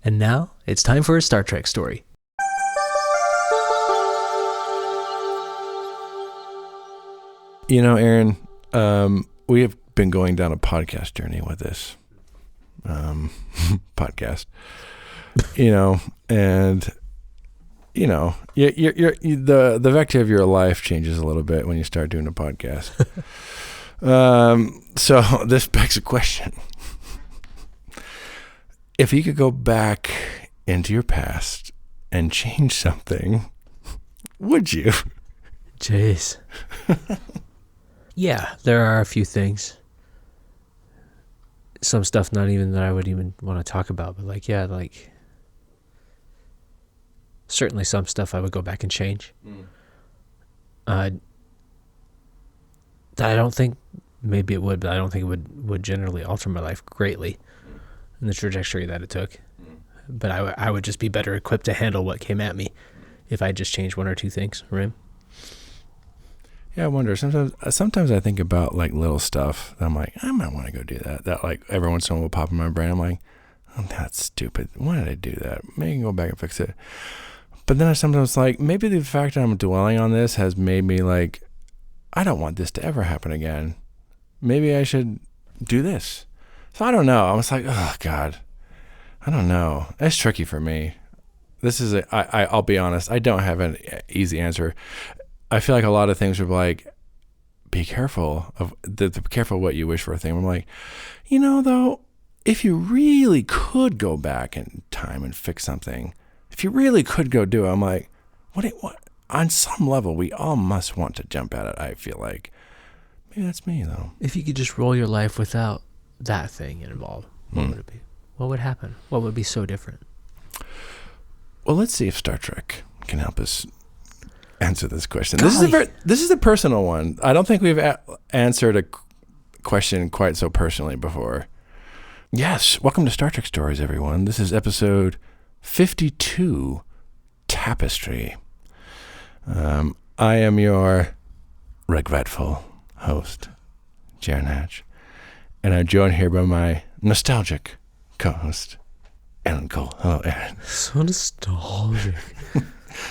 And now it's time for a Star Trek story. You know, Aaron, we have been going down a podcast journey with this podcast. And the vector of your life changes a little bit when you start doing a podcast. So this begs a question. If you could go back into your past and change something, would you? Jeez. Yeah, there are a few things. Some stuff not even that I would even want to talk about, but certainly some stuff I would go back and change. That I don't think, maybe it would, but I don't think it would generally alter my life greatly in the trajectory that it took. But I would just be better equipped to handle what came at me if I just changed one or two things, right? Yeah, I wonder. Sometimes I think about like little stuff. I'm like, I might want to go do that. That like every once in a while will pop in my brain. I'm like, oh, that's stupid. Why did I do that? Maybe I can go back and fix it. But then I sometimes like, maybe the fact that I'm dwelling on this has made me like, I don't want this to ever happen again. Maybe I should do this. So I don't know. I was like, oh God, I don't know. It's tricky for me. I'll be honest. I don't have an easy answer. I feel like a lot of things are like, be careful be careful what you wish for a thing. I'm like, though, if you really could go back in time and fix something, if you really could go do it, I'm like, what? On some level, we all must want to jump at it. I feel like maybe that's me though. If you could just roll your life without that thing involved, what would it be? What would happen? What would be so different? Well, let's see if Star Trek can help us answer this question. This is a personal one. I don't think we've answered a question quite so personally before. Yes, welcome to Star Trek Stories, everyone. This is episode 52, Tapestry. I am your regretful host, Jaron Hatch, and I'm joined here by my nostalgic co-host, Aaron Cole. Hello, Aaron. So nostalgic.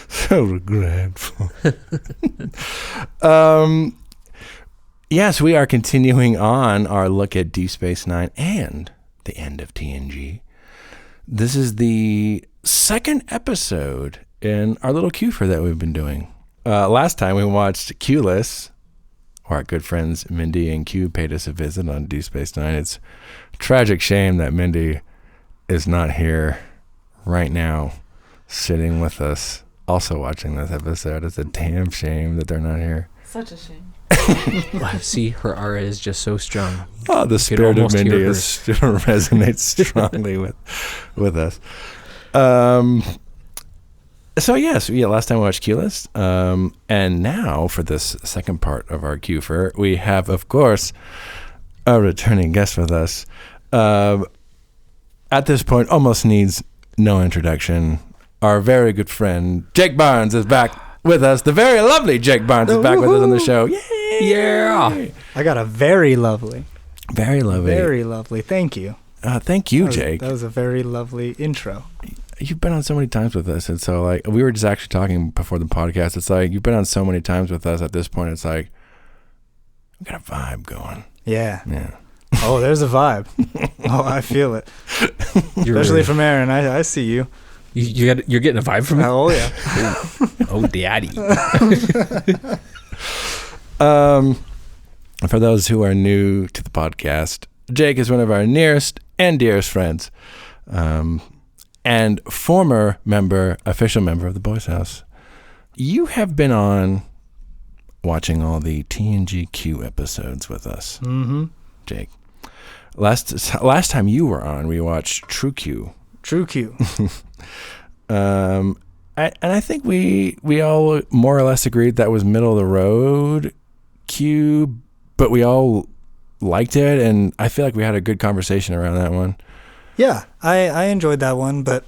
So regretful. Yes, we are continuing on our look at Deep Space Nine and the end of TNG. This is the second episode in our little Q-fer that we've been doing. Last time we watched Q-less, where our good friends Mindy and Q paid us a visit on Deep Space Nine. It's a tragic shame that Mindy is not here right now, sitting with us, also watching this episode. It's a damn shame that they're not here. Such a shame. See, her aura is just so strong. Oh, the spirit of Mindy resonates strongly with us. So yes, last time we watched Q-less, and now for this second part of our Q-fer, we have, of course, a returning guest with us. At this point, almost needs no introduction. Our very good friend Jake Barnes is back with us. The very lovely Jake Barnes is back with us on the show. Yay! Yeah. I got a very lovely. Very lovely. Very lovely. Thank you. Thank you, Jake. That was a very lovely intro. You've been on so many times with us, and so like we were just actually talking before the podcast. It's like you've been on so many times with us. At this point, it's like we got a vibe going. Yeah. Yeah. Oh, there's a vibe. Oh, I feel it. Especially from Aaron. I see you. You're getting a vibe from me? Oh, yeah. Oh, daddy. For those who are new to the podcast, Jake is one of our nearest and dearest friends, and former official member of the Boys House. You have been on watching all the TNG Q episodes with us, Jake. Last time you were on, we watched True Q. True Q. And I think we all more or less agreed that was middle of the road Q, but we all liked it, and I feel like we had a good conversation around that one. Yeah, I enjoyed that one, but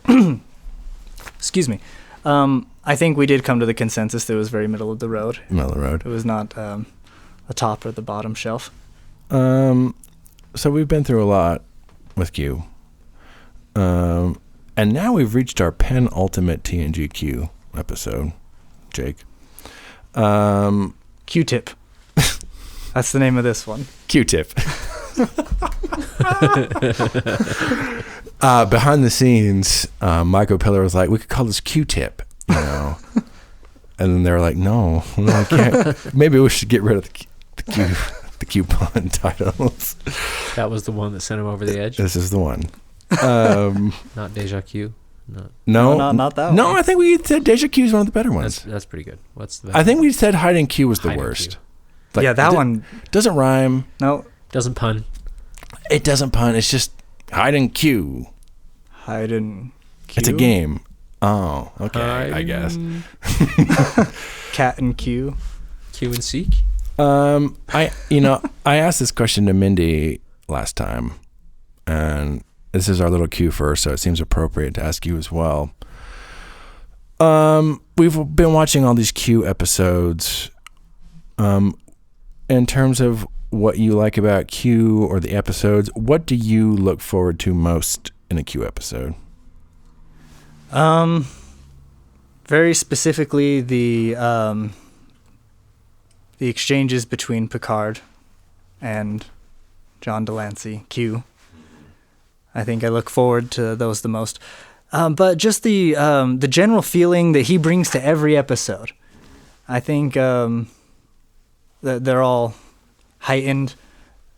excuse me. I think we did come to the consensus that it was very middle of the road. Middle of the road. It was not the top or the bottom shelf. So we've been through a lot with Q. And now we've reached our penultimate TNG Q episode, Jake. Q-tip. That's the name of this one. Q-tip. Behind the scenes, Michael Pillar was like, we could call this Q-tip, you know. And then they were like, no, I can't. Maybe we should get rid of the coupon titles. That was the one that sent him over the edge? This is the one. Not Deja Q? No, not that one. No, I think we said Deja Q is one of the better ones. That's pretty good. What's the best I think we said Hide and Q was the Hide and worst. Q. Like, yeah, that one doesn't rhyme. No. Doesn't pun. It doesn't pun. It's just Hide and Q. Hide and Q? It's a game. Oh, okay, I guess. Cat and Q. Q and Seek? I asked this question to Mindy last time, and this is our little Q first, so it seems appropriate to ask you as well. We've been watching all these Q episodes. In terms of what you like about Q or the episodes, what do you look forward to most in a Q episode? Very specifically the exchanges between Picard and John Delancey, Q. I think I look forward to those the most. But just the general feeling that he brings to every episode. I think that they're all heightened.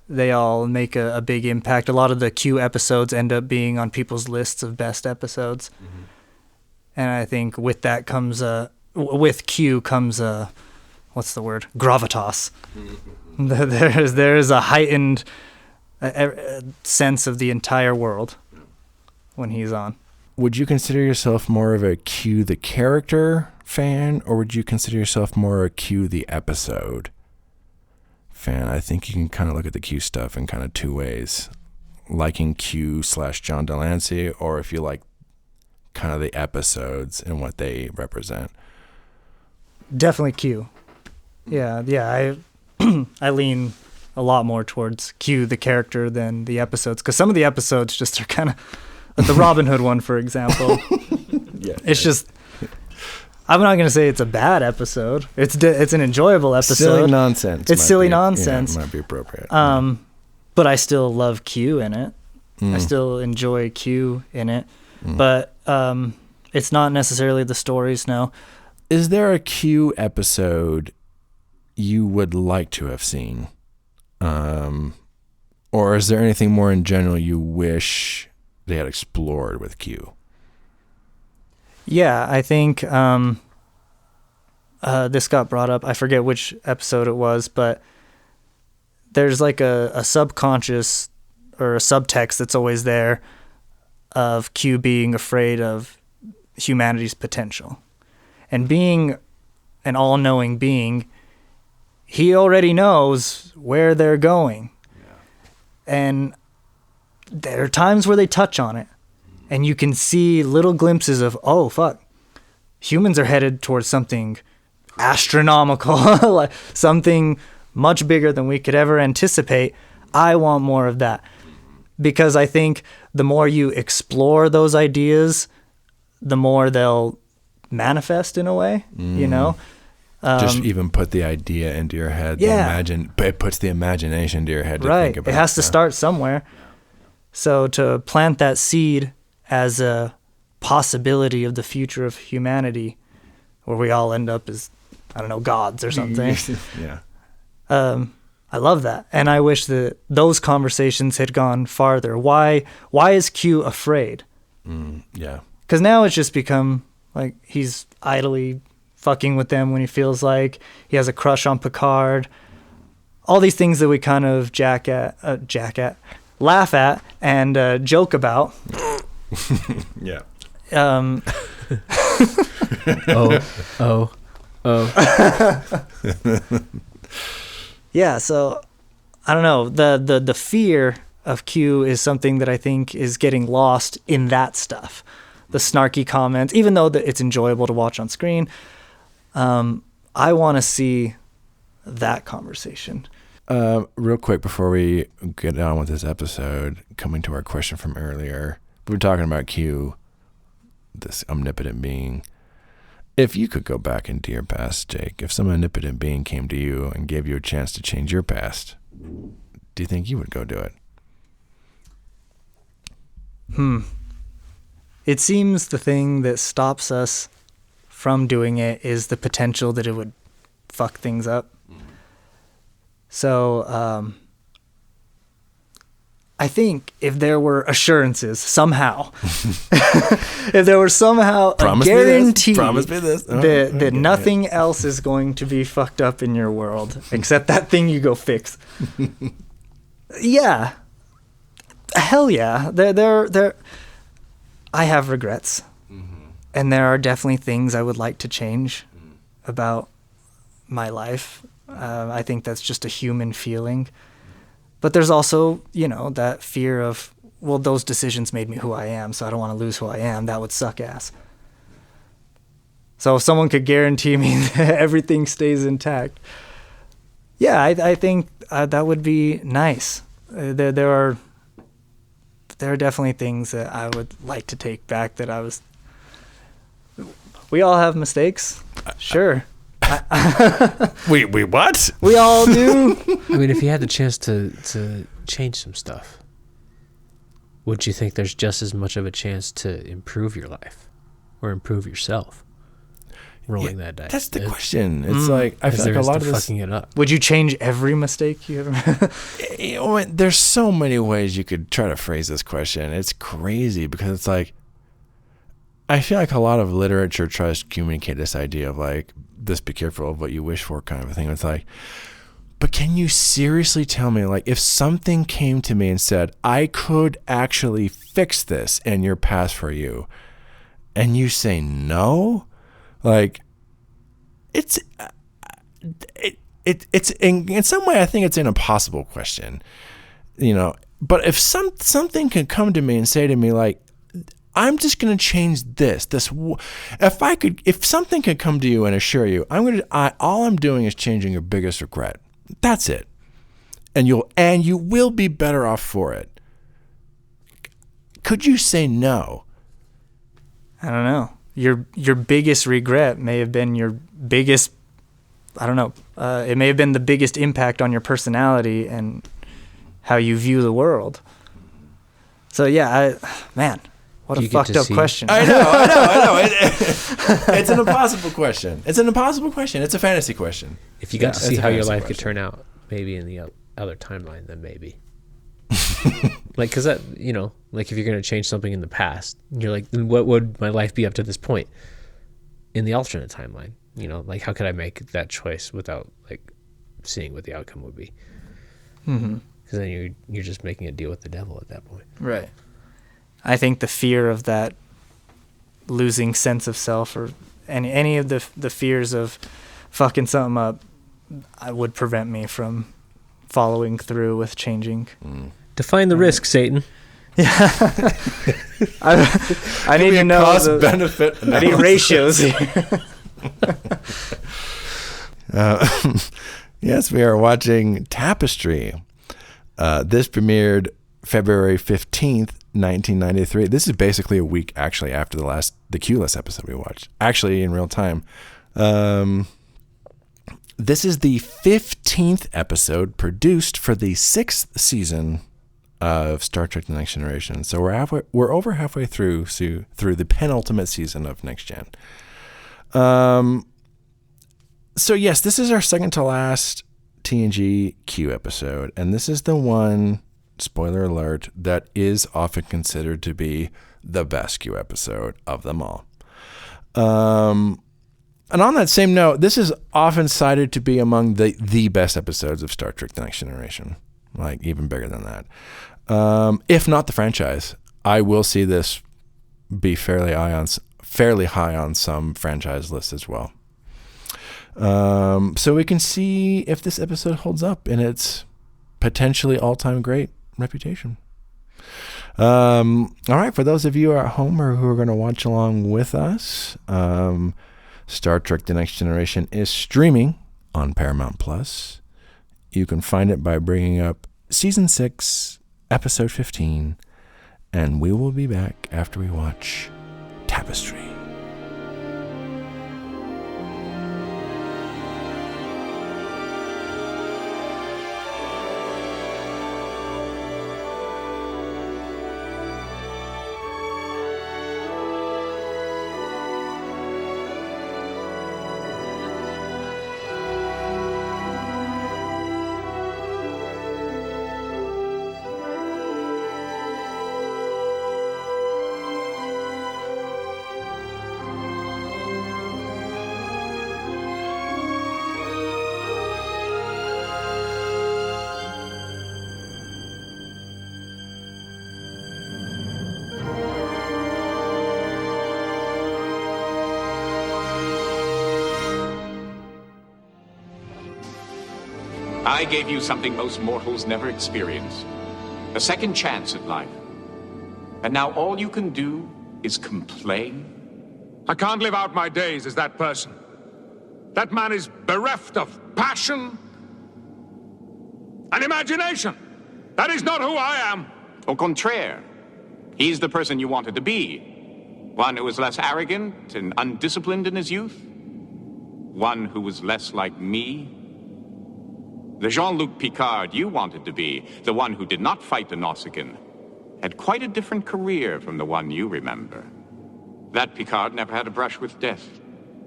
They all make a big impact. A lot of the Q episodes end up being on people's lists of best episodes. Mm-hmm. And I think with that comes with Q comes what's the word? Gravitas. Mm-hmm. There is a heightened sense of the entire world when he's on. Would you consider yourself more of a Q the character fan, or would you consider yourself more a Q the episode fan? I think you can kind of look at the Q stuff in kind of two ways. Liking Q/John Delancey, or if you like kind of the episodes and what they represent. Definitely Q. Yeah. I lean a lot more towards Q the character than the episodes, because some of the episodes just are kind of like the Robin Hood one, for example. It's just, I'm not going to say it's a bad episode. It's an enjoyable episode. Silly nonsense. It's silly nonsense. Yeah, it might be appropriate. But I still love Q in it. I still enjoy Q in it. But it's not necessarily the stories now. Is there a Q episode you would like to have seen? Or is there anything more in general you wish they had explored with Q? Yeah, I think this got brought up. I forget which episode it was, but there's like a subconscious or a subtext that's always there of Q being afraid of humanity's potential. And being an all-knowing being, he already knows where they're going. Yeah. And there are times where they touch on it, and you can see little glimpses of, oh, fuck, humans are headed towards something astronomical, like something much bigger than we could ever anticipate. I want more of that. Because I think the more you explore those ideas, the more they'll manifest in a way, you know? Just even put the idea into your head. Yeah. It puts the imagination into your head to right. think about. It has to start somewhere. So to plant that seed as a possibility of the future of humanity, where we all end up as, I don't know, gods or something. Yeah. I love that. And I wish that those conversations had gone farther. Why is Q afraid? Yeah. Because now it's just become like he's idly fucking with them when he feels like he has a crush on Picard. All these things that we kind of laugh at and joke about. Yeah. Oh. Yeah, so I don't know. The fear of Q is something that I think is getting lost in that stuff. The snarky comments, even though it's enjoyable to watch on screen, I want to see that conversation. Real quick before we get on with this episode, coming to our question from earlier, we were talking about Q. this omnipotent being. If you could go back into your past, Jake, if some omnipotent being came to you and gave you a chance to change your past, do you think you would go do it? It seems the thing that stops us from doing it is the potential that it would fuck things up. So, I think if there were assurances somehow, if there were somehow a guarantee that nothing else is going to be fucked up in your world except that thing you go fix. Yeah. Hell yeah. There I have regrets. And there are definitely things I would like to change about my life. I think that's just a human feeling. But there's also, that fear of, well, those decisions made me who I am, so I don't want to lose who I am. That would suck ass. So if someone could guarantee me that everything stays intact, yeah, I think that would be nice. There are definitely things that I would like to take back that I was... We all have mistakes. Sure. We what? We all do. I mean, if you had the chance to change some stuff, would you think there's just as much of a chance to improve your life or improve yourself? Rolling that dice. That's the question. It's like, I feel like a lot of this... fucking it up. Would you change every mistake you ever... There's so many ways you could try to phrase this question. It's crazy because it's like, I feel like a lot of literature tries to communicate this idea of like, this be careful of what you wish for kind of a thing. It's like, but can you seriously tell me, like, if something came to me and said, I could actually fix this in your past for you, and you say no? Like, it's in some way, I think it's an impossible question, but if something could come to me and say to me, like, I'm just going to change this, if something could come to you and assure you, all I'm doing is changing your biggest regret. That's it. And you will be better off for it. Could you say no? I don't know. Your biggest regret may have been your biggest, I don't know. It may have been the biggest impact on your personality and how you view the world. So yeah, what a fucked up question. I know. It's an impossible question. It's a fantasy question. If you got to see how your life could turn out, maybe in the other timeline, then maybe. Like, because that, like if you're going to change something in the past, you're like, then what would my life be up to this point in the alternate timeline? Like how could I make that choice without like seeing what the outcome would be? Because then you're just making a deal with the devil at that point. Right. I think the fear of that losing sense of self or any of the fears of fucking something up would prevent me from following through with changing. Define the risk, Satan. Yeah. I need to know cost benefit. I need ratios here. Yes, we are watching Tapestry. This premiered February 15th, 1993. This is basically a week actually after the Q-less episode we watched. Actually, in real time. This is the 15th episode produced for the 6th season of Star Trek: The Next Generation. So we're over halfway through the penultimate season of Next Gen. So yes, this is our second to last TNG Q episode, and this is the one, spoiler alert, that is often considered to be the best Q episode of them all. And on that same note, this is often cited to be among the best episodes of Star Trek: The Next Generation, like even bigger than that. If not the franchise, I will see this be fairly high on some franchise lists as well. So we can see if this episode holds up in its potentially all-time great reputation. All right, for those of you at home or who are going to watch along with us, Star Trek: The Next Generation is streaming on Paramount Plus. You can find it by bringing up Season 6, Episode 15, and we will be back after we watch Tapestry. Tapestry. I gave you something most mortals never experience. A second chance at life. And now all you can do is complain? I can't live out my days as that person. That man is bereft of passion and imagination. That is not who I am. Au contraire. He's the person you wanted to be. One who was less arrogant and undisciplined in his youth. One who was less like me. The Jean-Luc Picard you wanted to be, the one who did not fight the Nausicaan, had quite a different career from the one you remember. That Picard never had a brush with death,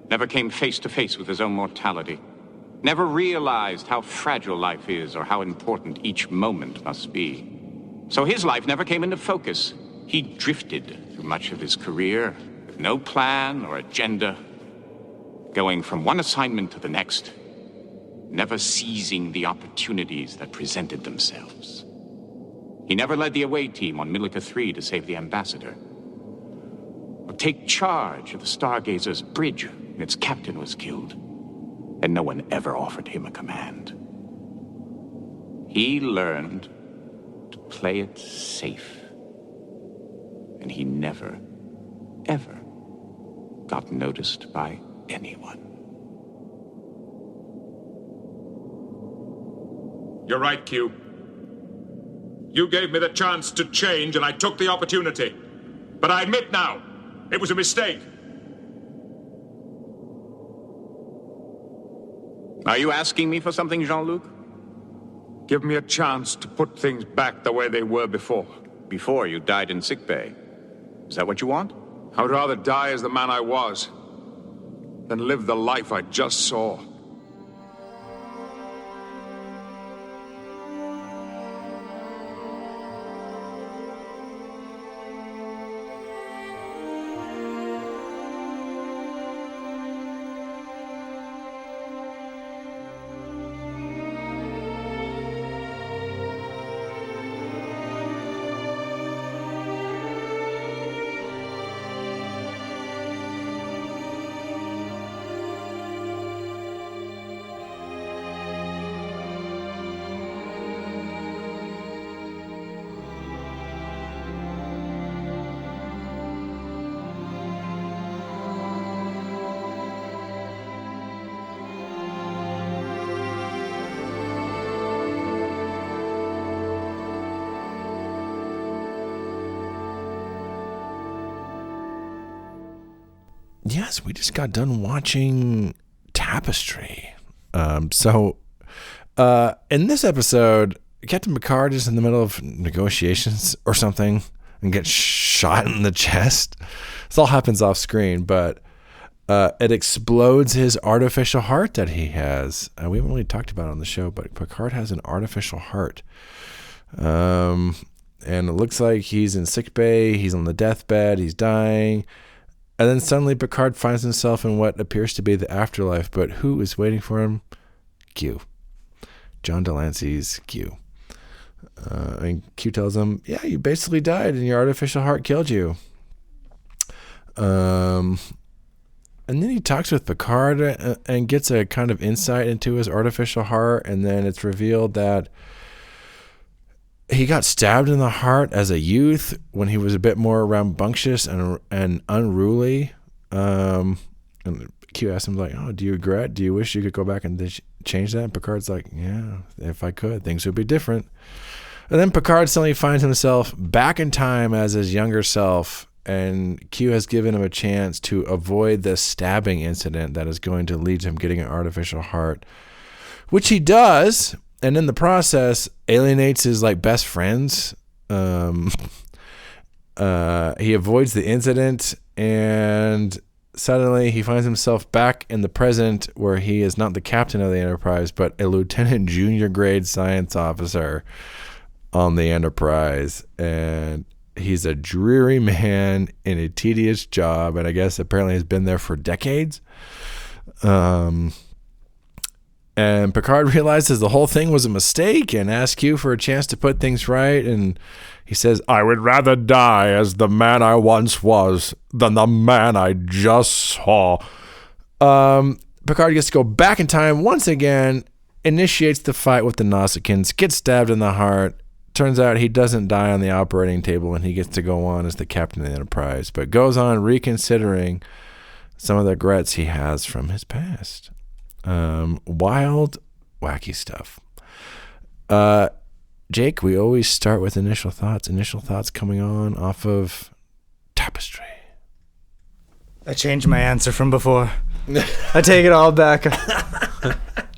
never came face to face with his own mortality, never realized how fragile life is or how important each moment must be. So his life never came into focus. He drifted through much of his career with no plan or agenda, going from one assignment to the next, never seizing the opportunities that presented themselves. He never led the away team on Milica 3 to save the ambassador, or take charge of the Stargazer's bridge when its captain was killed, and no one ever offered him a command. He learned to play it safe, and he never, ever got noticed by anyone. You're right, Q. You gave me the chance to change, and I took the opportunity. But I admit now, it was a mistake. Are you asking me for something, Jean-Luc? Give me a chance to put things back the way they were before. Before you died in sickbay. Is that what you want? I would rather die as the man I was than live the life I just saw. Yes, we just got done watching Tapestry. So in this episode, Captain Picard is in the middle of negotiations or something and gets shot in the chest. This all happens off screen, but it explodes his artificial heart that he has. We haven't really talked about it on the show, but Picard has an artificial heart. And it looks like he's in sickbay. He's on the deathbed. He's dying. And then suddenly Picard finds himself in what appears to be the afterlife. But who is waiting for him? Q. John Delancey's Q. And Q tells him, yeah, you basically died and your artificial heart killed you. And then he talks with Picard and gets a kind of insight into his artificial heart. And then it's revealed that he got stabbed in the heart as a youth when he was a bit more rambunctious and unruly. And Q asks him, like, oh, do you regret? Do you wish you could go back and change that? And Picard's like, yeah, if I could, things would be different. And then Picard suddenly finds himself back in time as his younger self and Q has given him a chance to avoid the stabbing incident that is going to lead to him getting an artificial heart, which he does, and in the process alienates his like best friends. He avoids the incident, and suddenly he finds himself back in the present, where he is not the captain of the Enterprise, but a lieutenant junior grade science officer on the Enterprise. And he's a dreary man in a tedious job, and I guess apparently has been there for decades. And Picard realizes the whole thing was a mistake and asks Q for a chance to put things right. And he says, "I would rather die as the man I once was than the man I just saw." Picard gets to go back in time once again, initiates the fight with the Nausicaans, gets stabbed in the heart. Turns out he doesn't die on the operating table, and he gets to go on as the captain of the Enterprise, but goes on reconsidering some of the regrets he has from his past. Wild, wacky stuff. Jake, we always start with initial thoughts. Initial thoughts coming on off of Tapestry. I changed my answer from before. I take it all back.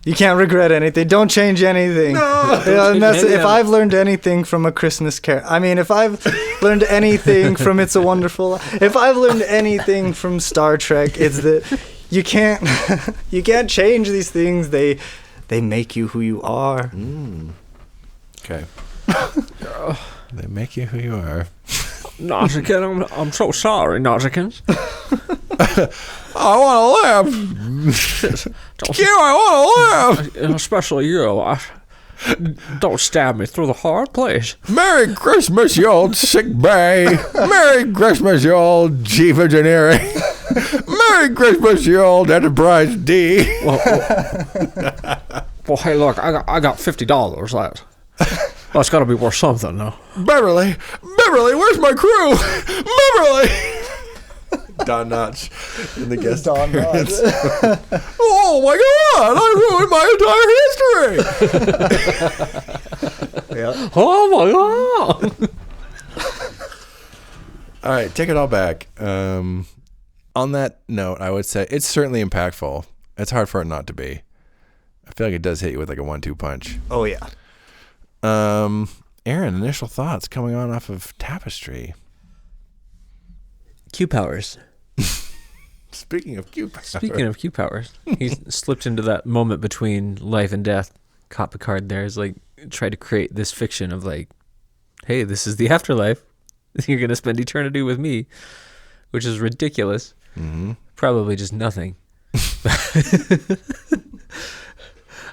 You can't regret anything. Don't change anything. No. And that's, if I've learned anything from A Christmas Carol, I mean, if I've learned anything from It's a Wonderful Life, if I've learned anything from Star Trek, it's that you can't change these things. They make you who you are. Okay. They make you who you are. Nautican, I'm so sorry, Nauticans. I want to live. Q, I want to live. Especially you. Don't stab me through the heart, please. Merry Christmas, you old sick bay. Merry Christmas, you old chief engineering. Merry Christmas, you old Enterprise D. Well, hey, look, I got $50. That's got to be worth something, though. Beverly, where's my crew? Beverly. Don Knotch in the guest appearance. Oh my God! I ruined my entire history. Yeah. Oh my God! All right, take it all back. On that note, I would say it's certainly impactful. It's hard for it not to be. I feel like it does hit you with like a 1-2 punch. Oh yeah. Aaron, initial thoughts coming on off of Tapestry. Q powers. Speaking of Q powers, he slipped into that moment between life and death. Caught Picard there is like tried to create this fiction of like, hey, this is the afterlife. You're gonna spend eternity with me, which is ridiculous. Mm-hmm. Probably just nothing.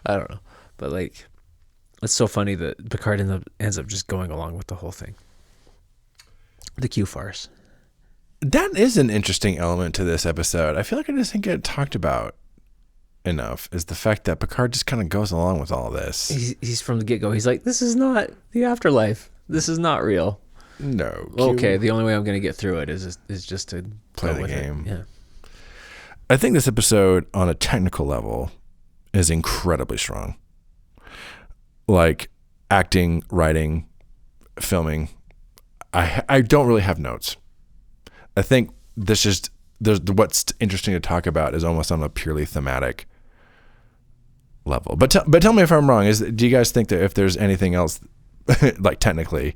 I don't know, but like, it's so funny that Picard ends up just going along with the whole thing. The Q farce. That is an interesting element to this episode. I feel like I just didn't get talked about enough, is the fact that Picard just kind of goes along with all this. He's from the get-go. He's like, this is not the afterlife. This is not real. No. Okay, the only way I'm going to get through it is just to play the game. Yeah. I think this episode, on a technical level, is incredibly strong. Like, acting, writing, filming. I don't really have notes. I think there's what's interesting to talk about is almost on a purely thematic level. But tell me if I'm wrong. Do you guys think that if there's anything else, like technically,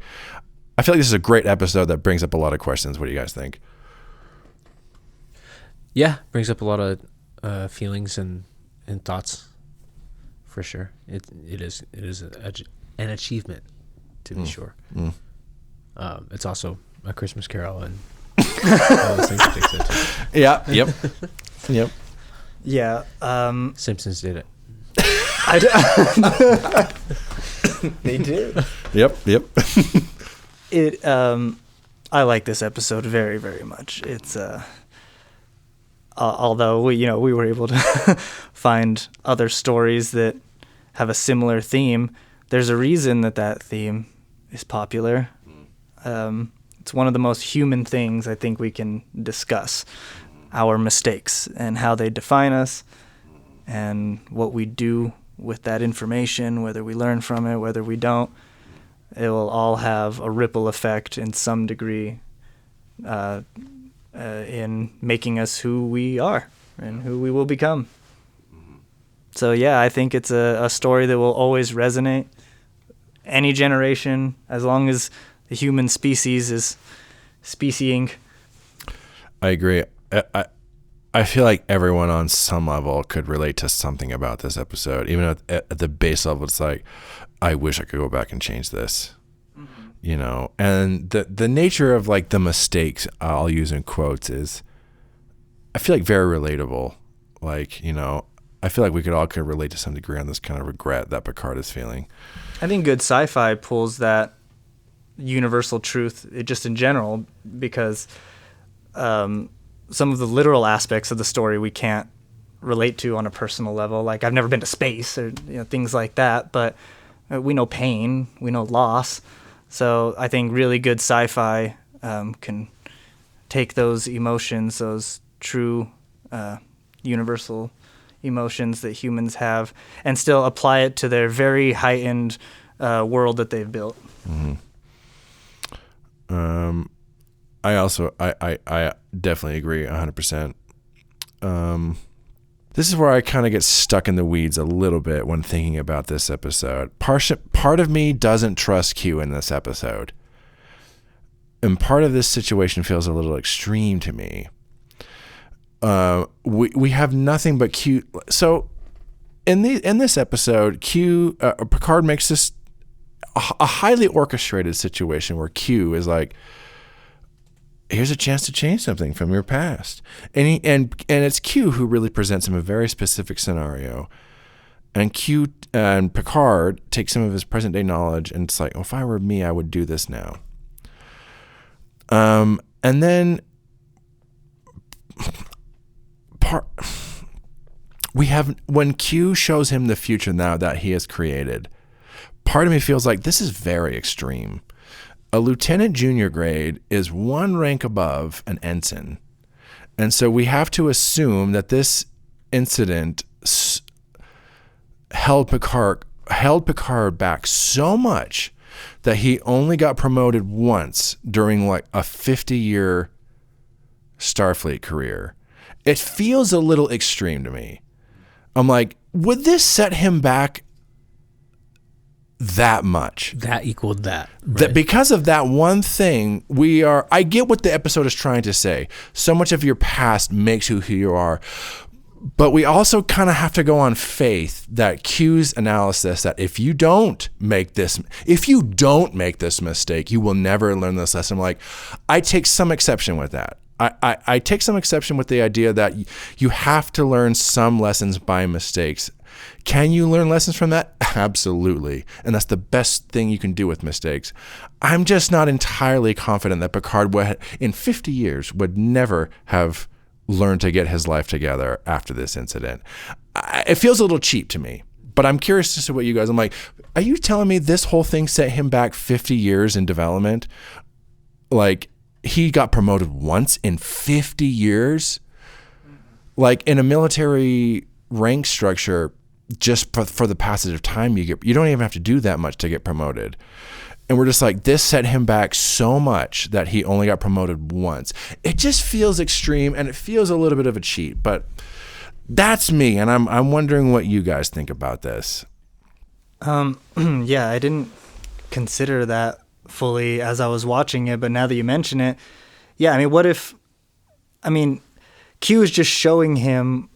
I feel like this is a great episode that brings up a lot of questions. What do you guys think? Yeah, brings up a lot of feelings and thoughts, for sure. It is an achievement, to be sure. It's also A Christmas Carol and all those things fix it too. Yeah. Yep. Yep. Yeah. Simpsons did it. They did. Yep. It. I like this episode very, very much. It's although we were able to find other stories that have a similar theme. There's a reason that theme is popular. It's one of the most human things I think we can discuss, our mistakes and how they define us and what we do with that information, whether we learn from it, whether we don't. It will all have a ripple effect in some degree in making us who we are and who we will become. So yeah, I think it's a story that will always resonate any generation as long as the human species is speciesing. I agree. I feel like everyone on some level could relate to something about this episode. Even at the base level, it's like, I wish I could go back and change this. You know, and the nature of like the mistakes I'll use in quotes is, I feel like very relatable. Like, you know, I feel like we could relate to some degree on this kind of regret that Picard is feeling. I think good sci-fi pulls that universal truth just in general, because some of the literal aspects of the story we can't relate to on a personal level. Like, I've never been to space or things like that, but we know pain, we know loss. So I think really good sci-fi can take those emotions, those true universal emotions that humans have, and still apply it to their very heightened world that they've built. I definitely agree 100%. This is where I kind of get stuck in the weeds a little bit when thinking about this episode. Part of me doesn't trust Q in this episode. And part of this situation feels a little extreme to me. We have nothing but Q. So in this episode, Picard makes this a highly orchestrated situation where Q is like, here's a chance to change something from your past. And it's Q who really presents him a very specific scenario. And Picard takes some of his present day knowledge and it's like, oh, if I were me, I would do this now. And then when Q shows him the future now that he has created, part of me feels like this is very extreme. A lieutenant junior grade is one rank above an ensign. And so we have to assume that this incident held Picard back so much that he only got promoted once during like a 50-year Starfleet career. It feels a little extreme to me. I'm like, would this set him back that much? That equaled that. Right? That because of that one thing, I get what the episode is trying to say. So much of your past makes you who you are. But we also kind of have to go on faith that Q's analysis that if you don't make this mistake, you will never learn this lesson. Like, I take some exception with that. I take some exception with the idea that you have to learn some lessons by mistakes. Can you learn lessons from that? Absolutely. And that's the best thing you can do with mistakes. I'm just not entirely confident that Picard in 50 years would never have learned to get his life together after this incident. It feels a little cheap to me, but I'm curious as to what you guys, I'm like, are you telling me this whole thing set him back 50 years in development? Like, he got promoted once in 50 years? Like, in a military rank structure, just for the passage of time you don't even have to do that much to get promoted. And we're just like, this set him back so much that he only got promoted once. It just feels extreme and it feels a little bit of a cheat, but that's me. And I'm wondering what you guys think about this. Yeah, I didn't consider that fully as I was watching it, but now that you mention it, yeah, I mean, Q is just showing him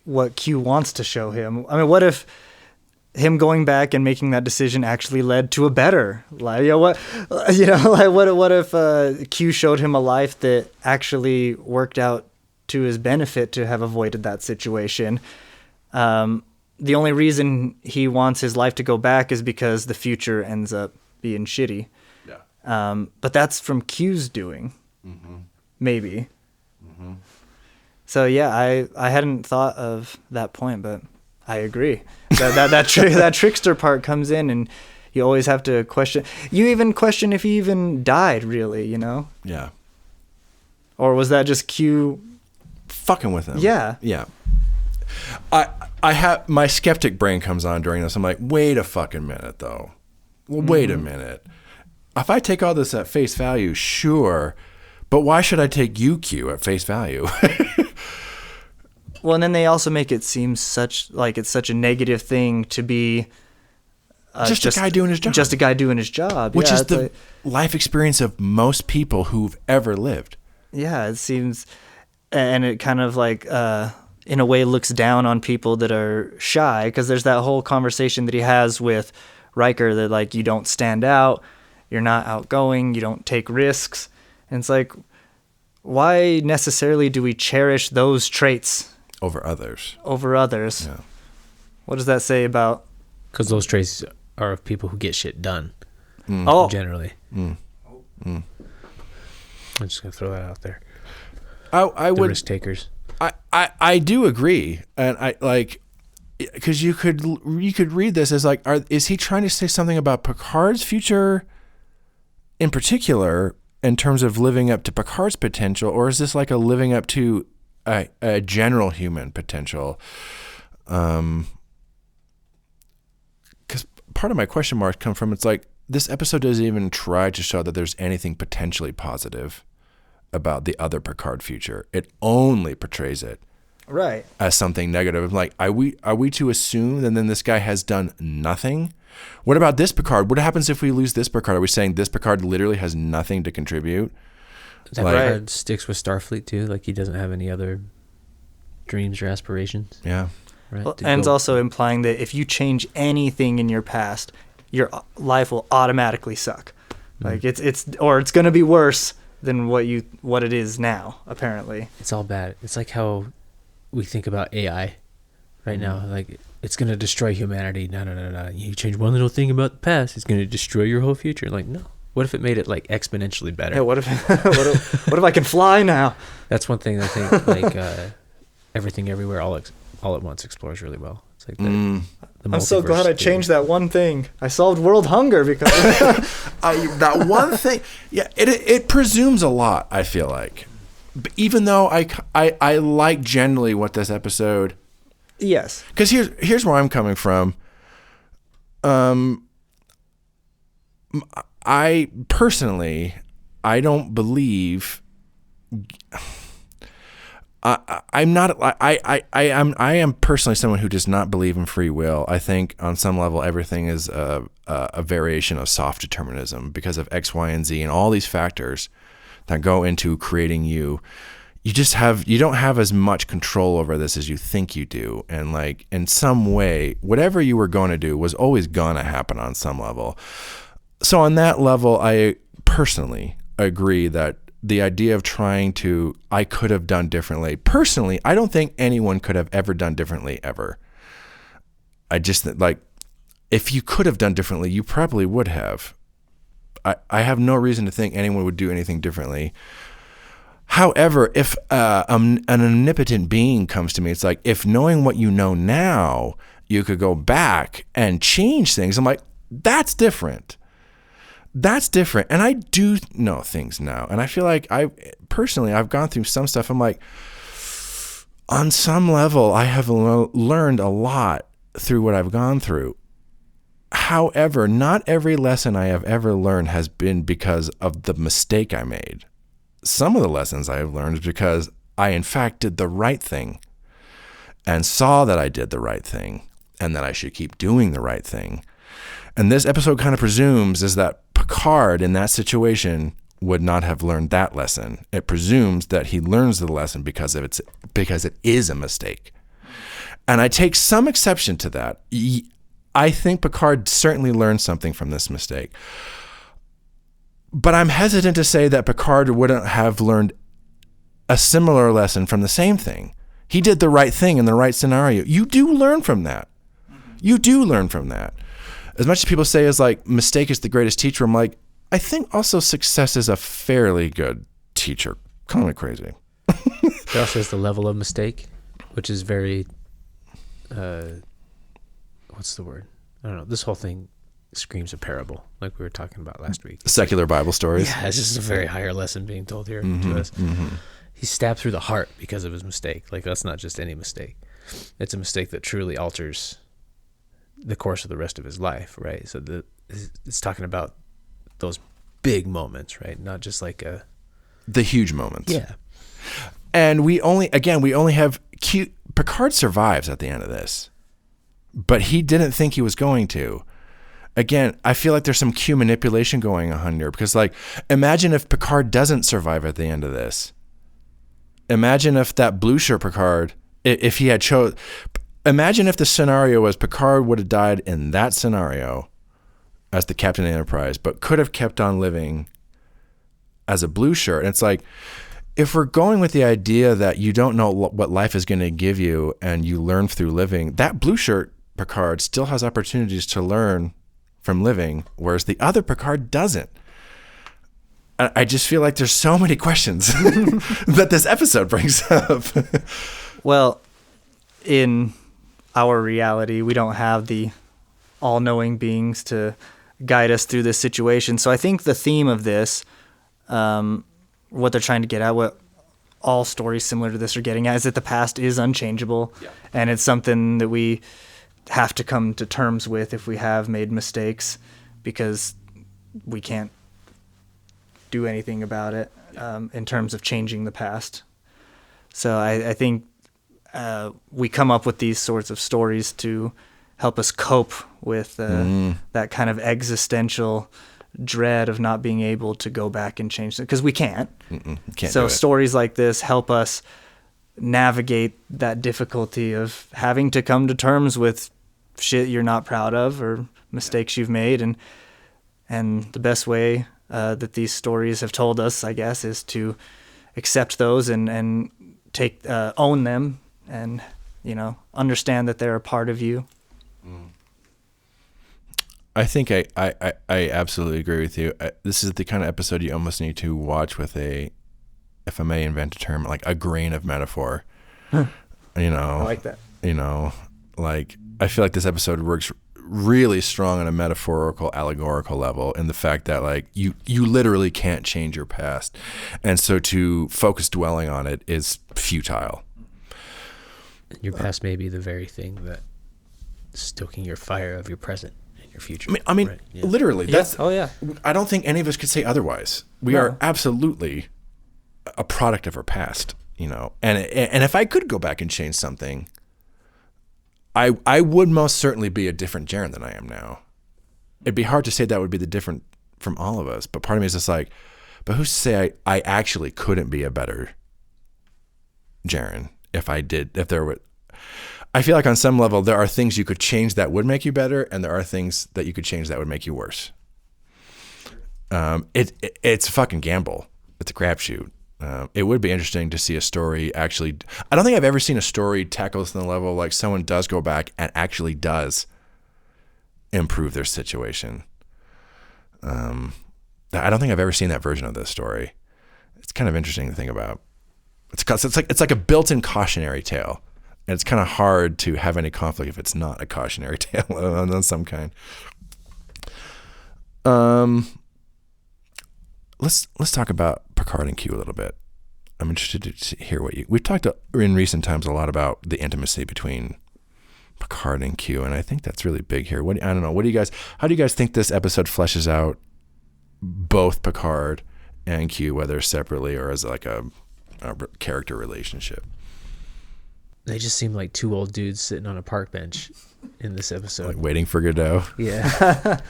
what Q wants to show him. I mean, what if him going back and making that decision actually led to a better life? What if Q showed him a life that actually worked out to his benefit to have avoided that situation? The only reason he wants his life to go back is because the future ends up being shitty. Yeah. But that's from Q's doing. Mm-hmm. Maybe. Mm-hmm. So yeah, I hadn't thought of that point, but I agree. That trickster part comes in, and you always have to question. You even question if he even died, really. Yeah. Or was that just Q fucking with him? Yeah. Yeah. I have my skeptic brain comes on during this. I'm like, wait a fucking minute, though. Wait a minute. If I take all this at face value, sure. But why should I take you, Q, at face value? Well, and then they also make it seem it's such a negative thing to be just a guy doing his job. Just a guy doing his job. Which yeah, is the life experience of most people who've ever lived. Yeah, it seems, and it kind of in a way looks down on people that are shy, because there's that whole conversation that he has with Riker that you don't stand out, you're not outgoing, you don't take risks. And it's like, why necessarily do we cherish those traits over others? Yeah. What does that say about? Because those traits are of people who get shit done. Generally. I'm just gonna throw that out there. I would risk takers. I do agree, and I because you could read this as is he trying to say something about Picard's future in particular in terms of living up to Picard's potential, or is this a living up to a general human potential? Because part of my question marks come from this episode doesn't even try to show that there's anything potentially positive about the other Picard future. It only portrays it right as something negative. Are we to assume that then this guy has done nothing? What about this Picard? What happens if we lose this Picard? Are we saying this Picard literally has nothing to contribute? That Picard sticks with Starfleet too? He doesn't have any other dreams or aspirations? Yeah. Right. Well, and it's also implying that if you change anything in your past, your life will automatically suck. It's going to be worse than what it is now, apparently. It's all bad. It's like how we think about AI right now. It's going to destroy humanity. No. You change one little thing about the past, it's going to destroy your whole future. No. What if it made it exponentially better? Yeah, what if what if I can fly now? That's one thing I think Everything Everywhere All at Once explores really well. It's the I'm so glad I changed that one thing. I solved world hunger because that one thing. Yeah, it presumes a lot, I feel like. But even though I like generally what this episode. Yes. Because here's where I'm coming from. I personally, I don't believe. I am personally someone who does not believe in free will. I think on some level everything is a variation of soft determinism because of X, Y, and Z and all these factors that go into creating you. You don't have as much control over this as you think you do. And in some way, whatever you were going to do was always going to happen on some level. So on that level, I personally agree that the idea of I could have done differently. Personally, I don't think anyone could have ever done differently ever. I just if you could have done differently, you probably would have. I have no reason to think anyone would do anything differently. However, if an omnipotent being comes to me, it's if knowing what you know now, you could go back and change things. I'm that's different. That's different. And I do know things now. And I feel like I've gone through some stuff. I'm on some level, I have learned a lot through what I've gone through. However, not every lesson I have ever learned has been because of the mistake I made. Some of the lessons I have learned is because I, in fact, did the right thing and saw that I did the right thing and that I should keep doing the right thing. And this episode kind of presumes is that Picard in that situation would not have learned that lesson. It presumes that he learns the lesson because it is a mistake. And I take some exception to that. I think Picard certainly learned something from this mistake. But I'm hesitant to say that Picard wouldn't have learned a similar lesson from the same thing. He did the right thing in the right scenario. You do learn from that. You do learn from that. As much as people say is mistake is the greatest teacher, I'm I think also success is a fairly good teacher. Call me crazy. It also has the level of mistake, which is very, what's the word? I don't know. This whole thing screams a parable, like we were talking about last week. Secular Bible stories. Yeah, it's just a very higher lesson being told here to us. Mm-hmm. He's stabbed through the heart because of his mistake. That's not just any mistake. It's a mistake that truly alters the course of the rest of his life, right? So it's talking about those big moments, right? Not just a the huge moments. Yeah. And we only have Q. Picard survives at the end of this, but he didn't think he was going to. Again, I feel like there's some Q manipulation going on here, because like, imagine if Picard doesn't survive at the end of this. Imagine if that blue shirt Picard, if he had imagine if the scenario was Picard would have died in that scenario as the captain of the Enterprise, but could have kept on living as a blue shirt. And it's like, if we're going with the idea that you don't know what life is going to give you and you learn through living, that blue shirt Picard still has opportunities to learn from living, whereas the other Picard doesn't. I just feel like there's so many questions that this episode brings up. Well, in our reality, we don't have the all-knowing beings to guide us through this situation. So I think the theme of this, what they're trying to get at, what all stories similar to this are getting at, is that the past is unchangeable, and it's something that we have to come to terms with if we have made mistakes, because we can't do anything about it in terms of changing the past. So I think we come up with these sorts of stories to help us cope with that kind of existential dread of not being able to go back and change it, because we can't. So stories like this help us navigate that difficulty of having to come to terms with shit you're not proud of or mistakes you've made, and the best way that these stories have told us, I guess, is to accept those and take own them, and understand that they're a part of you. I think I absolutely agree with you. This is the kind of episode you almost need to watch with if I may invent a term, like a grain of metaphor. I like that. Like, I feel like this episode works really strong on a metaphorical, allegorical level, in the fact that like you literally can't change your past, and so to focus dwelling on it is futile. Your past may be the very thing that stoking your fire of your present and your future. I mean, right? Yeah. literally. That's. Oh yeah. I don't think any of us could say otherwise. We are absolutely a product of our past, And if I could go back and change something, I would most certainly be a different Jaron than I am now. It'd be hard to say that would be the different from all of us, but part of me is just like, but who's to say I actually couldn't be a better Jaron if there were. I feel like on some level there are things you could change that would make you better, and there are things that you could change that would make you worse. It's a fucking gamble. It's a crapshoot. It would be interesting to see a story actually. I don't think I've ever seen a story tackle this on the level like someone does go back and actually does improve their situation. I don't think I've ever seen that version of this story. It's kind of interesting to think about. It's like a built-in cautionary tale, and it's kind of hard to have any conflict if it's not a cautionary tale on some kind. Let's talk about Picard and Q a little bit. I'm interested to hear we've talked in recent times a lot about the intimacy between Picard and Q, and I think that's really big here. I don't know. How do you guys think this episode fleshes out both Picard and Q, whether separately or as like a character relationship? They just seem like two old dudes sitting on a park bench in this episode, like waiting for Godot. Yeah.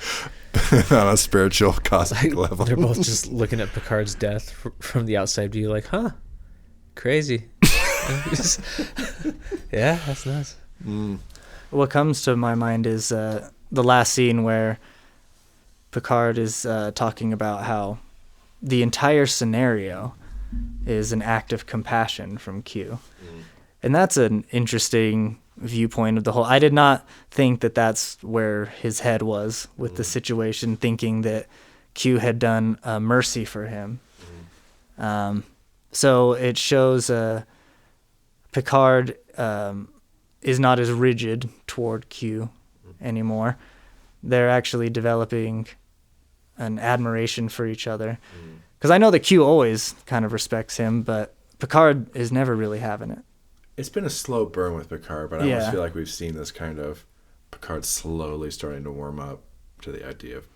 On a spiritual cosmic level. They're both just looking at Picard's death from the outside view, like, huh, crazy. Yeah, that's nuts. What comes to my mind is the last scene where Picard is talking about how the entire scenario is an act of compassion from Q. And that's an interesting viewpoint of the whole. I did not think that that's where his head was with the situation, thinking that Q had done mercy for him. So it shows Picard is not as rigid toward Q anymore. They're actually developing an admiration for each other. Because I know that Q always kind of respects him, but Picard is never really having it. It's been a slow burn with Picard, but I almost feel like we've seen this kind of Picard slowly starting to warm up to the idea of...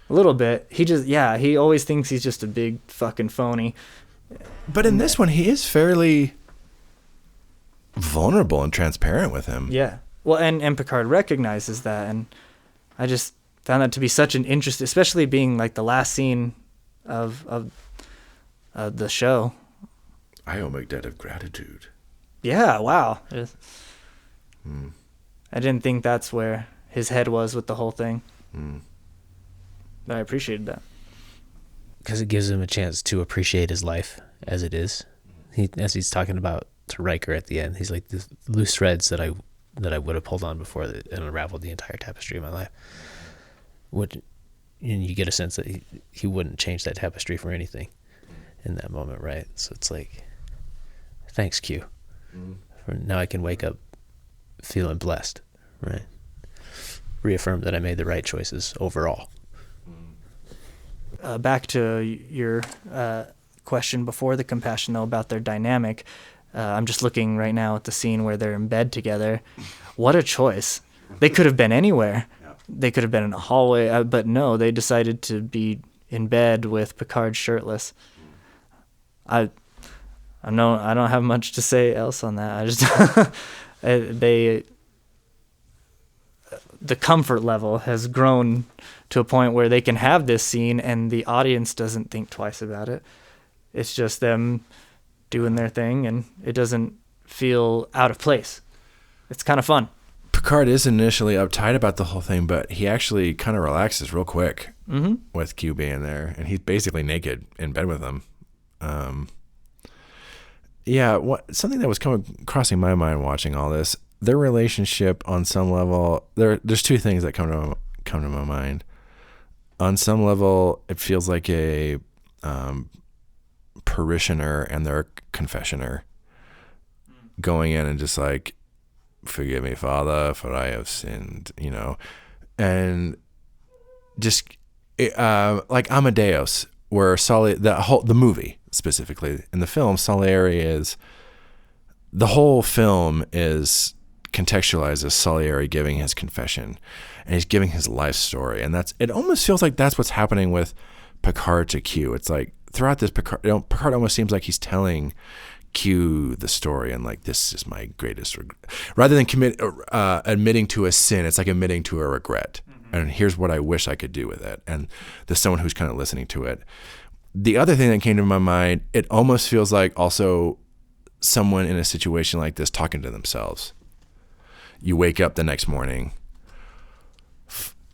A little bit. He always thinks he's just a big fucking phony. But in this one, he is fairly vulnerable and transparent with him. Yeah. Well, and Picard recognizes that, and I just found that to be such an interest, especially being like the last scene of the show. I owe my debt of gratitude. Yeah, wow. I didn't think that's where his head was with the whole thing. But I appreciated that. Because it gives him a chance to appreciate his life as it is. As he's talking about to Riker at the end, he's like, the loose threads that I would have pulled on before and unraveled the entire tapestry of my life. And you get a sense that he wouldn't change that tapestry for anything in that moment, right? So it's like, thanks, Q. Now I can wake up feeling blessed, right? Reaffirm that I made the right choices overall. Back to your question before the compassion, though, about their dynamic. I'm just looking right now at the scene where they're in bed together. What a choice. They could have been anywhere. They could have been in a hallway, but no, they decided to be in bed with Picard shirtless. I don't have much to say else on that. I just the comfort level has grown to a point where they can have this scene and the audience doesn't think twice about it. It's just them doing their thing, and it doesn't feel out of place. It's kind of fun. Picard is initially uptight about the whole thing, but he actually kind of relaxes real quick with Q being there, and he's basically naked in bed with him. Something that was crossing my mind watching all this, their relationship on some level, there's two things that come to my mind. On some level, it feels like a parishioner and their confessioner going in and just like, forgive me, Father, for I have sinned, and just like Amadeus, where the movie specifically in the film, Salieri the whole film is contextualized as Salieri giving his confession, and he's giving his life story, and it almost feels like that's what's happening with Picard to Q. It's like throughout this, Picard almost seems like he's telling Q the story, and like, this is my greatest regret, rather than admitting to a sin. It's like admitting to a regret, and here's what I wish I could do with it, and there's someone who's kind of listening to it. The other thing that came to my mind, it almost feels like also someone in a situation like this talking to themselves. You wake up the next morning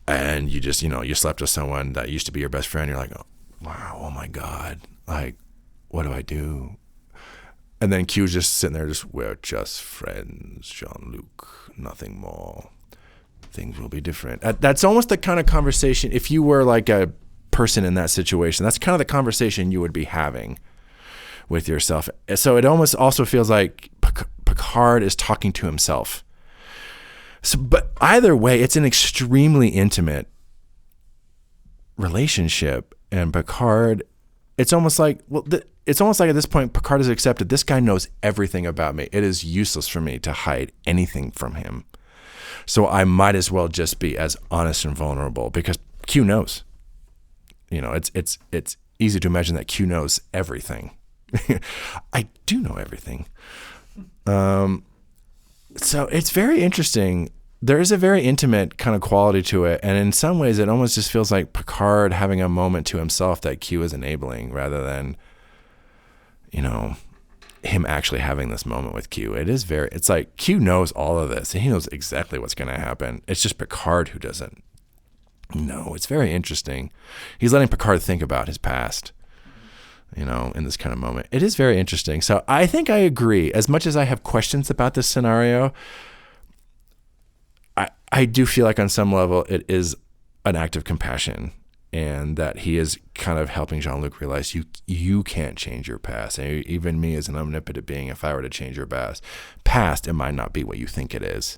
and you just, you slept with someone that used to be your best friend. You're like, oh, wow, oh my God, like, what do I do? And then Q's just sitting there, we're just friends, Jean-Luc, nothing more. Things will be different. That's almost the kind of conversation, if you were like a person in that situation, that's kind of the conversation you would be having with yourself. So it almost also feels like Picard is talking to himself. So, but either way, it's an extremely intimate relationship, and Picard, it's almost like at this point, Picard has accepted this guy knows everything about me. It is useless for me to hide anything from him. So I might as well just be as honest and vulnerable, because Q knows. It's easy to imagine that Q knows everything. I do know everything. So it's very interesting. There is a very intimate kind of quality to it, and in some ways it almost just feels like Picard having a moment to himself that Q is enabling, rather than him actually having this moment with Q. It's like Q knows all of this, and he knows exactly what's going to happen. It's just Picard who doesn't know. It's very interesting. He's letting Picard think about his past, in this kind of moment. It is very interesting. So I think I agree. As much as I have questions about this scenario, I do feel like on some level it is an act of compassion, and that he is kind of helping Jean-Luc realize you can't change your past. And even me as an omnipotent being, if I were to change your past, it might not be what you think it is.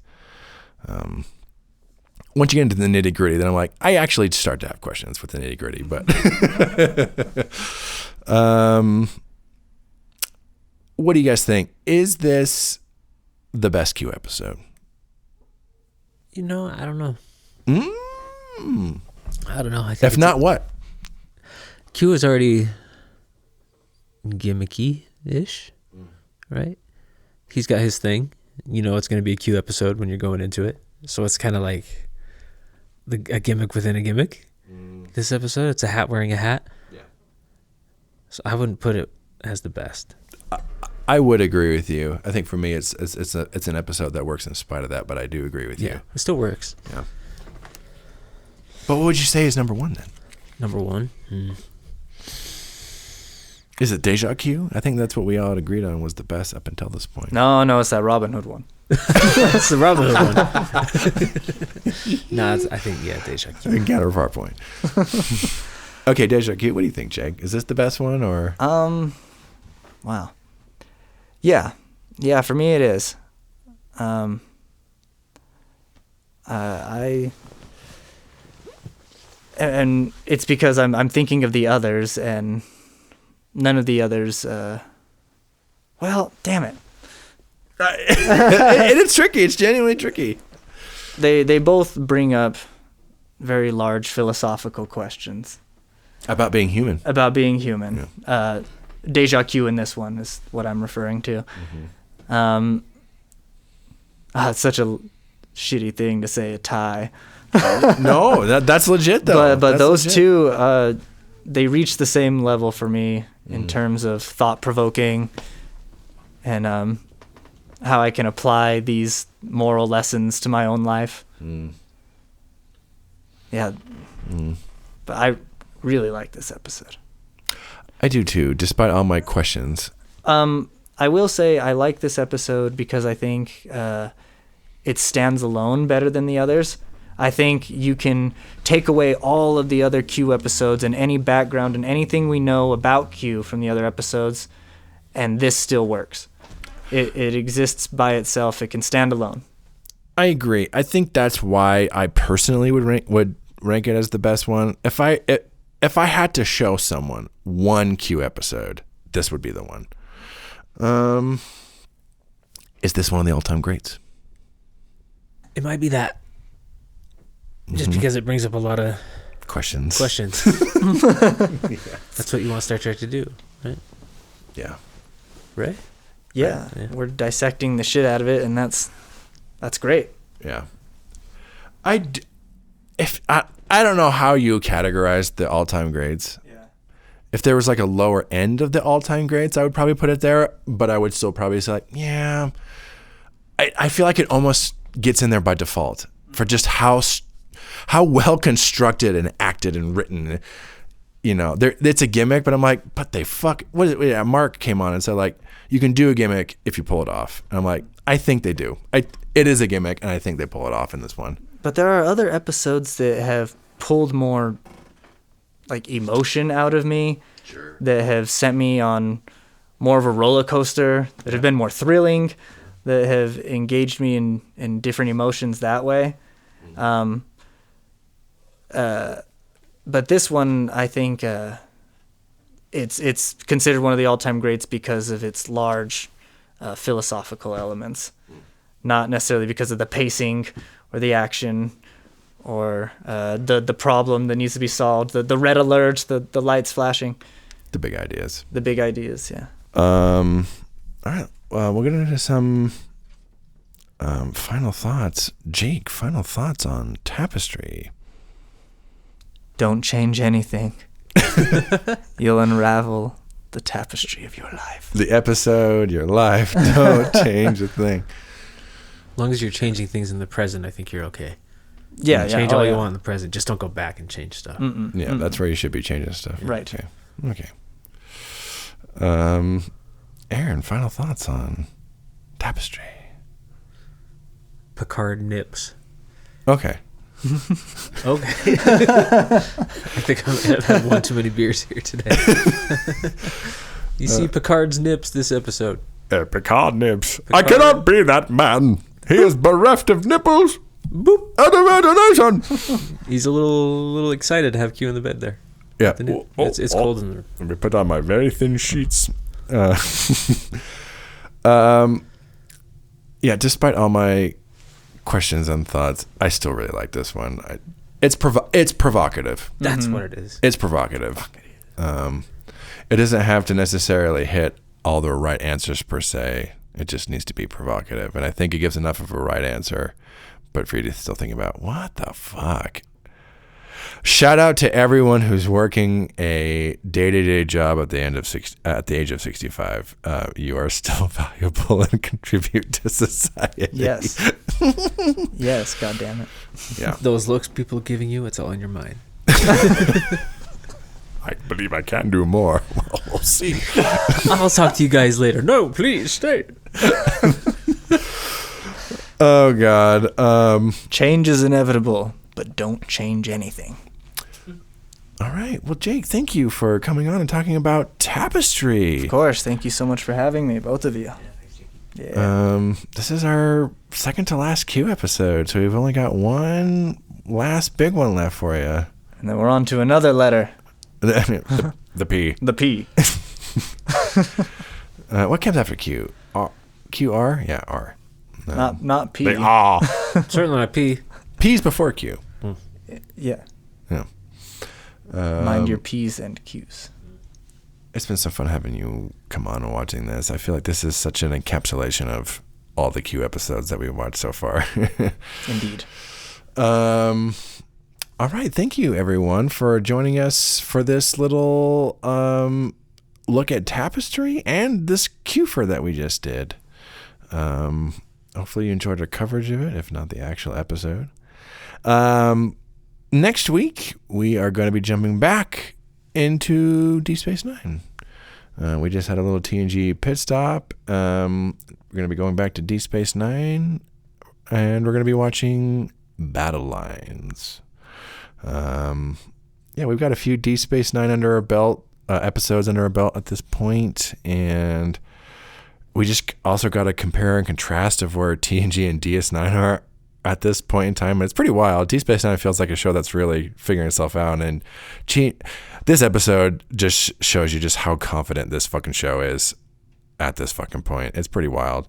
Once you get into the nitty gritty, then I'm like, I actually start to have questions with the nitty gritty, but what do you guys think? Is this the best Q episode? I don't know. I don't know. If not, what? Q has already gimmicky-ish, right? He's got his thing. You know it's going to be a Q episode when you're going into it. So it's kind of like a gimmick within a gimmick. This episode, it's a hat wearing a hat. Yeah. So I wouldn't put it as the best. I would agree with you. I think for me, it's an episode that works in spite of that, but I do agree with you. It still works. Yeah. But what would you say is number one then? Number one. Is it Deja Q? I think that's what we all had agreed on was the best up until this point. No, it's that Robin Hood one. That's the Robin Hood one. I think, Deja Q. We got our point. Okay, Deja Q, what do you think, Jake? Is this the best one or? Wow. Yeah, for me it is. And it's because I'm thinking of the others, and none of the others. Well, damn it. It's tricky. It's genuinely tricky. They both bring up very large philosophical questions About being human. Yeah. Deja Q in this one is what I'm referring to. It's such a shitty thing to say, a tie. No, that's legit though. But those two, they reach the same level for me in terms of thought provoking and how I can apply these moral lessons to my own life. Yeah. But I really like this episode. I do too, despite all my questions. I will say I like this episode because I think it stands alone better than the others. I think you can take away all of the other Q episodes and any background and anything we know about Q from the other episodes, and this still works. It exists by itself. It can stand alone. I agree. I think that's why I personally would rank it as the best one. If I had to show someone one Q episode, this would be the one. Is this one of the all-time greats? It might be that. Just because it brings up a lot of questions. That's what you want Star Trek to do, right? Yeah. Right? Yeah. We're dissecting the shit out of it, and that's great. Yeah. I don't know how you categorize the all-time grades. Yeah. If there was like a lower end of the all-time grades, I would probably put it there, but I would still probably say like, yeah. I feel like it almost gets in there by default for just how well constructed and acted and written. You know, it's a gimmick, but I'm like, but they Mark came on and said like, you can do a gimmick if you pull it off. And I'm like, I think they do. It is a gimmick, and I think they pull it off in this one. But there are other episodes that have pulled more like emotion out of me. Sure. That have sent me on more of a roller coaster, that have been more thrilling, that have engaged me in different emotions that way. But this one, I think it's considered one of the all-time greats because of its large philosophical elements, not necessarily because of the pacing or the action or the problem that needs to be solved, the red alert, the lights flashing. The big ideas. Yeah. All right. Well, we're going to do some final thoughts. Jake, final thoughts on Tapestry. Don't change anything. You'll unravel the tapestry of your life. The episode, your life. Don't change a thing. As long as you're changing things in the present, I think you're okay. Yeah, change all you want in the present. Just don't go back and change stuff. That's where you should be changing stuff. Right. Okay. Aaron, final thoughts on Tapestry. Picard nips. Okay. Okay. I think I've had one too many beers here today. You see Picard's nips this episode. Picard nips. I cannot be that man. He is bereft of nipples. Boop. And imagination. He's a little excited to have Q in the bed there. Yeah. It's cold in there. Let me put on my very thin sheets. Yeah, despite all my questions and thoughts, I still really like this one. It's provocative. That's what it is. It's provocative. It doesn't have to necessarily hit all the right answers per se. It just needs to be provocative. And I think it gives enough of a right answer, but for you to still think about, what the fuck? Shout out to everyone who's working a day-to-day job at the age of 65. You are still valuable and contribute to society. Yes. Yes, God damn it. Yeah. Those looks people are giving you, it's all in your mind. I believe I can do more. Well, we'll see. I'll talk to you guys later. No, please stay. Oh, God. Change is inevitable, but don't change anything. All right. Well, Jake, thank you for coming on and talking about Tapestry. Of course. Thank you so much for having me, both of you. Yeah. This is our second to last Q episode, so we've only got one last big one left for you. And then we're on to another letter. The P. The P. What comes after Q? R? QR? Yeah, R. Not P. The R. Certainly not P. P's before Q. Yeah. Yeah. Mind your P's and Q's. It's been so fun having you come on and watching this. I feel like this is such an encapsulation of all the Q episodes that we've watched so far. Indeed. All right. Thank you, everyone, for joining us for this little look at Tapestry and this Q-fer that we just did. Hopefully you enjoyed our coverage of it, if not the actual episode. Next week, we are going to be jumping back into Deep Space Nine. We just had a little TNG pit stop. We're going to be going back to Deep Space Nine, and we're going to be watching Battle Lines. We've got a few Deep Space Nine under our belt, episodes under our belt at this point, and we just also got a compare and contrast of where TNG and DS9 are at this point in time. And it's pretty wild. Deep Space Nine feels like a show that's really figuring itself out, and this episode just shows you just how confident this fucking show is at this fucking point. It's pretty wild.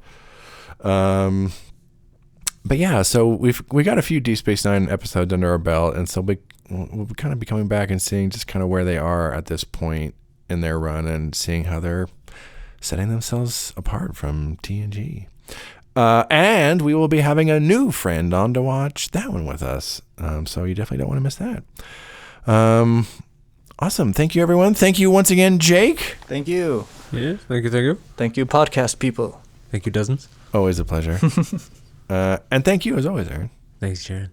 But yeah, so we got a few Deep Space Nine episodes under our belt, and so we'll kind of be coming back and seeing just kind of where they are at this point in their run and seeing how they're setting themselves apart from TNG. And we will be having a new friend on to watch that one with us. So you definitely don't want to miss that. Awesome. Thank you, everyone. Thank you once again, Jake. Thank you. Yeah, thank you. Thank you, podcast people. Thank you, Dozens. Always a pleasure. And thank you, as always, Aaron. Thanks, Jaron.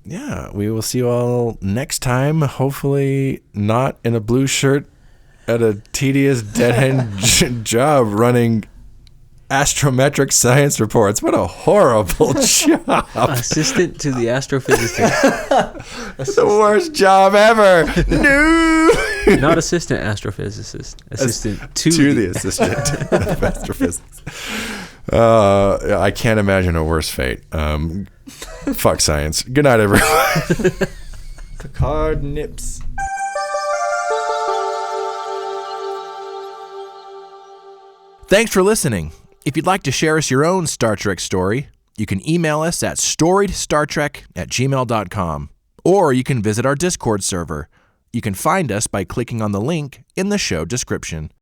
Yeah, we will see you all next time. Hopefully not in a blue shirt at a tedious dead-end job running astrometric science reports. What a horrible job. Assistant to the astrophysicist. That's the worst job ever. No. Not assistant astrophysicist. Assistant to the assistant of astrophysics. I can't imagine a worse fate. Fuck science. Good night, everyone. Picard nips. Thanks for listening. If you'd like to share us your own Star Trek story, you can email us at storiedstartrek@gmail.com, or you can visit our Discord server. You can find us by clicking on the link in the show description.